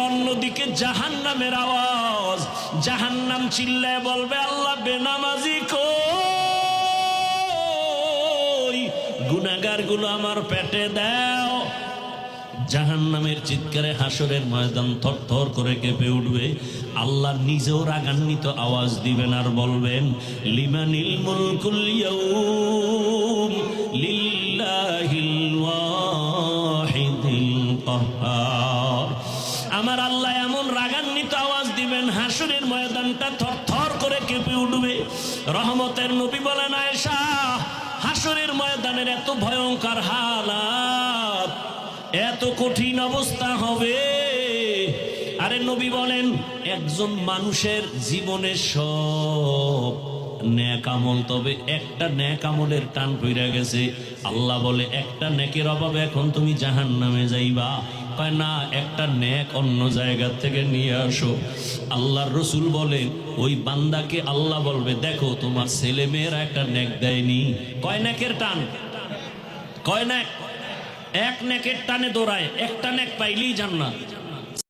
অন্যদিকে জাহান্নামের আওয়াজ, জাহান্নাম চিল্লায় বলবে আল্লাহ বেনামাজি কই, গুনাহগার গুলো আমার পেটে দাও। জাহান্নামের চিৎকারে হাসরের ময়দান থরথর করে কেঁপে উঠবে। আল্লাহ নিজেও রাগান্বিত আওয়াজ দিবেন আর বলবেন লিমানিল মুলকুল ইয়াউম লিল্লাহিল ওয়াহিদিল কাহ্হার। আমার আল্লাহ এমন রাগান্বিত আওয়াজ দিবেন হাসরের ময়দানটা থরথর করে কেঁপে উঠবে। রহমতের নবী বলেন আয়েশা, হাসরের ময়দানের এত ভয়ঙ্কর হালাত, এত কঠিন অবস্থা হবে। আরে নবী বলেন একজন মানুষের জীবনে সব নেক আমল, তবে একটা নেক আমলের টান পইরা গেছে। আল্লাহ বলে একটা নেকের অভাবে এখন তুমি জাহান্নামে যাইবা। কয় না, একটা নেক অন্য জায়গা থেকে নিয়ে আসো। আল্লাহর রসুল বলেন ওই বান্দাকে আল্লাহ বলবে দেখো তোমার ছেলে মেয়েরা একটা নেক দেয়নি। কয় নেকের টান? কয় নেক? এক নেকের টানে দৌড়ায়, একটা নেক পাইলেই জান্নাত।